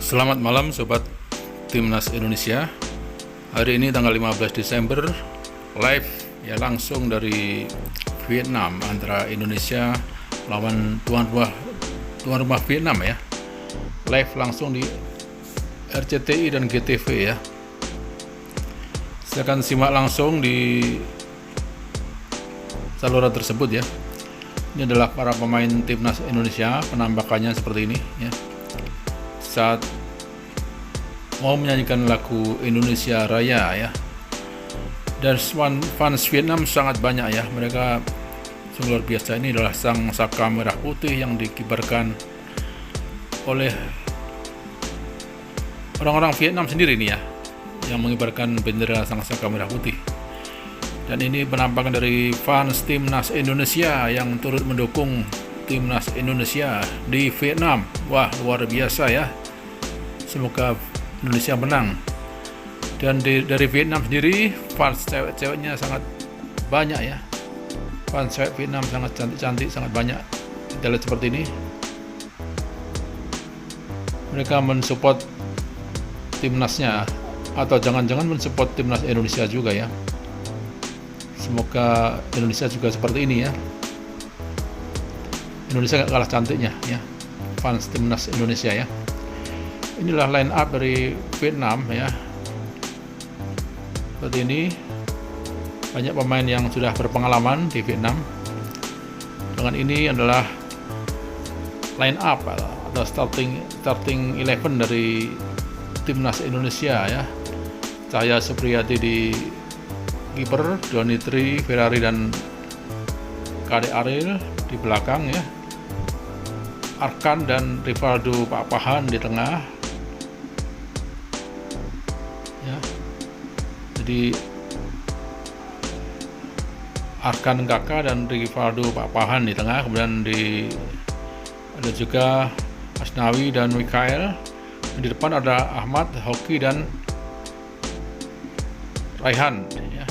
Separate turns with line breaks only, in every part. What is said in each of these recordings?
Selamat malam Sobat Timnas Indonesia. Hari ini tanggal 15 Desember live ya langsung dari Vietnam antara Indonesia lawan tuan rumah Vietnam ya. Live langsung di RCTI dan GTV ya. Silakan simak langsung di saluran tersebut ya. Ini adalah para pemain Timnas Indonesia, penampakannya seperti ini ya. Saat mau menyanyikan lagu Indonesia Raya ya, dan fans Vietnam sangat banyak ya, mereka sungguh luar biasa. Ini adalah sang saka merah putih yang dikibarkan oleh orang-orang Vietnam sendiri nih ya, yang mengibarkan bendera sang saka merah putih. Dan ini penampakan dari fans Timnas Indonesia yang turut mendukung Timnas Indonesia di Vietnam. Wah, luar biasa ya. Semoga Indonesia menang. Dan dari Vietnam sendiri fans cewek-ceweknya sangat banyak ya. Fans cewek Vietnam sangat cantik-cantik, sangat banyak. Kita lihat seperti ini. Mereka mensupport timnasnya, atau jangan-jangan mensupport timnas Indonesia juga ya. Semoga Indonesia juga seperti ini ya. Indonesia gak kalah cantiknya ya, fans timnas Indonesia ya. Inilah line up dari Vietnam ya. Seperti ini, banyak pemain yang sudah berpengalaman di Vietnam. Dengan ini adalah line up atau starting 11 dari timnas Indonesia ya. Cahya Supriyadi di kiper, Doni Tri, Ferrari dan Kade Ariel di belakang ya. Arkan dan Rivaldo Pak Pahan di tengah ya. Jadi Arkan Kakak dan Rivaldo Pak Pahan di tengah, kemudian ada juga Asnawi dan Mikael. Di depan ada Ahmad, Hoki dan Raihan ya.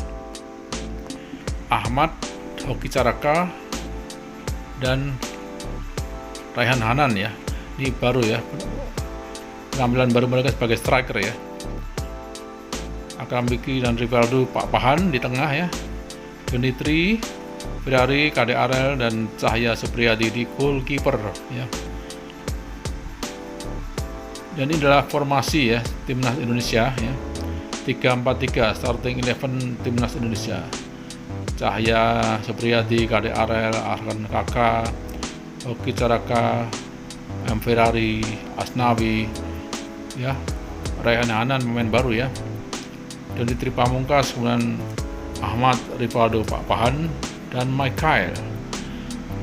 Ahmad, Hoki Caraka dan Raihan Hanan ya. Ini baru ya, penampilan baru mereka sebagai striker ya. Akram Biki dan Rivaldo Pak Pahan di tengah ya. Genitri, Ferrari, Kade Arel dan Cahya Supriyadi di goalkeeper ya. Dan ini adalah formasi ya timnas Indonesia ya. 3-4-3 starting 11 timnas Indonesia. Cahya Supriyadi, Kade Arel, Arkan Kakak, Hoki Caraka, Ferrari, Asnawi ya. Raihan Hanan pemain baru ya. Dan di Tri Pamungkas, kemudian Ahmad, Rivaldo Pak Pahan dan Mikael.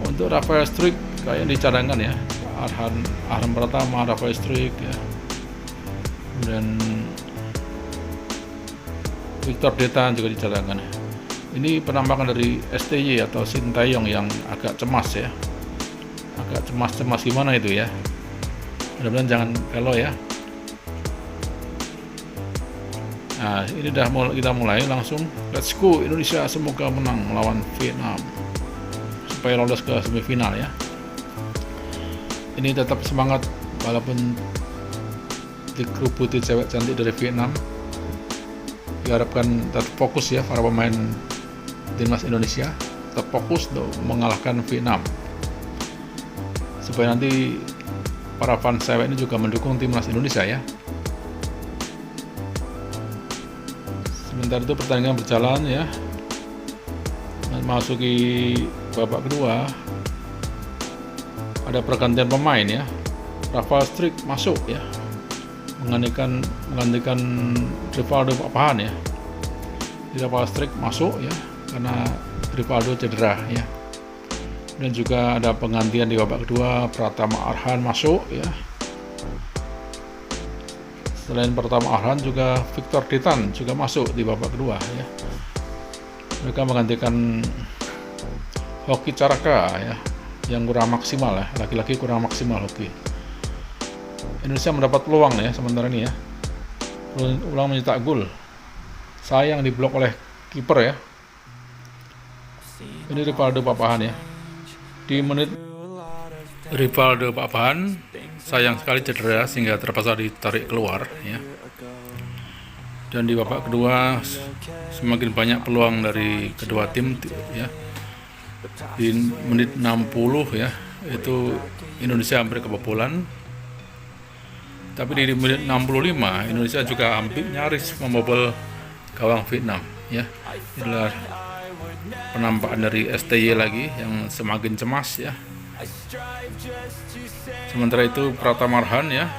Untuk Rafael Struik kayaknya dicadangkan ya. Arhan Pratama, Rafael Struik ya. Kemudian Victor Detan juga dicadangkan. Ini penampakan dari STY atau Sintayong yang agak cemas ya. Agak cemas gimana itu ya. Mudah-mudahan jangan kalau ya. Nah, ini kita mulai langsung. Let's go Indonesia, semoga menang melawan Vietnam supaya lolos ke semifinal ya. Ini tetap semangat walaupun dikerubuti cewek cantik dari Vietnam. Diharapkan tetap fokus ya para pemain timnas Indonesia, tetap fokus untuk mengalahkan Vietnam, supaya nanti para fans cewek ini juga mendukung timnas Indonesia ya. Sementara itu pertandingan berjalan ya, memasuki babak kedua. Ada pergantian pemain ya. Rafael Struik masuk ya, menggantikan Rivaldo Pak Pahan ya. Rafael Struik masuk ya karena Rivaldo cedera ya. Dan juga ada penggantian di babak kedua, Pratama Arhan masuk ya. Selain Pratama Arhan juga Victor Detan juga masuk di babak kedua ya. Mereka menggantikan Hoki Caraka ya, yang kurang maksimal ya, laki-laki kurang maksimal Hoki. Indonesia mendapat peluang ya sementara ini ya. Ulang mencetak gol. Sayang diblok oleh kiper ya. Ini Rivaldo Pak Pahan ya. Di menit Rivaldo Pak Bahan sayang sekali cedera sehingga terpaksa ditarik keluar ya. Dan di babak kedua semakin banyak peluang dari kedua tim ya. Di menit 60 ya, itu Indonesia hampir kebobolan. Tapi di menit 65 Indonesia juga hampir nyaris membobol gawang Vietnam ya. Inilah penampakan dari STY lagi yang semakin cemas ya. Sementara itu Pratamarhan ya,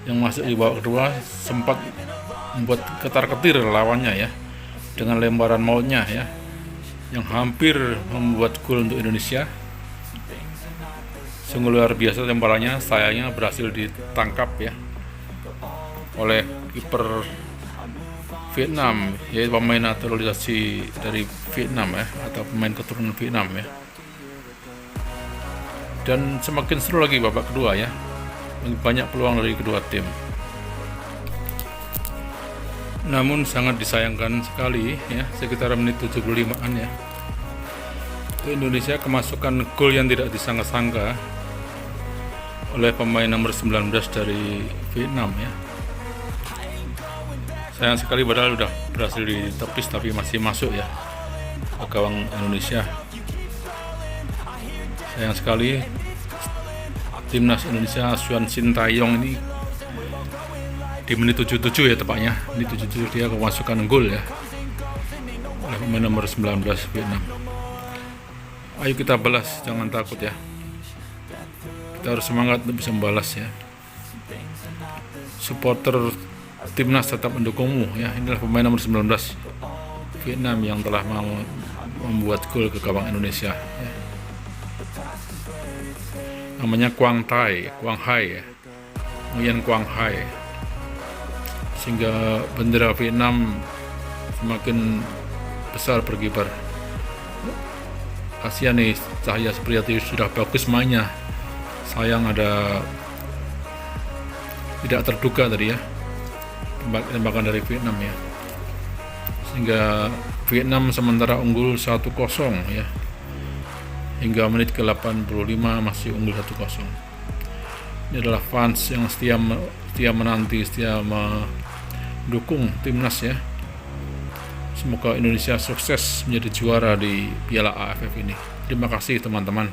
yang masuk di babak kedua sempat membuat ketar-ketir lawannya ya dengan lemparan mautnya ya, yang hampir membuat gol untuk Indonesia. Sungguh luar biasa lemparannya, sayangnya berhasil ditangkap ya oleh kiper Vietnam, yaitu pemain naturalisasi dari Vietnam ya, atau pemain keturunan Vietnam ya. Dan semakin seru lagi babak kedua ya, banyak peluang dari kedua tim. Namun sangat disayangkan sekali ya, sekitar menit 75-an ya, Indonesia kemasukan gol yang tidak disangka-sangka oleh pemain nomor 19 dari Vietnam ya. Sayang sekali, padahal udah berhasil ditepis tapi masih masuk ya ke gawang Indonesia. Sayang sekali, timnas Indonesia Suan Sintayong ini di menit 77 ya tepatnya, menit 77 dia kemasukan gol ya oleh pemain nomor 19 Vietnam. Ayo kita balas, jangan takut ya. Kita harus semangat untuk bisa membalas ya. Supporter timnas tetap mendukungmu ya. Inilah pemain nomor 19 Vietnam yang telah membuat gol ke gawang Indonesia ya. Namanya Quang Hai ya, Nguyen Quang Hai. Sehingga bendera Vietnam semakin besar berkibar. Kasihan nih, Cahya Supriyadi sudah bagus mainnya, sayang ada tidak terduga tadi ya tembakan dari Vietnam ya, sehingga Vietnam sementara unggul 1-0 ya, hingga menit ke-85 masih unggul 1-0. Ini adalah fans yang setia menanti, setia mendukung timnas ya. Semoga Indonesia sukses menjadi juara di Piala AFF ini. Terima kasih teman-teman.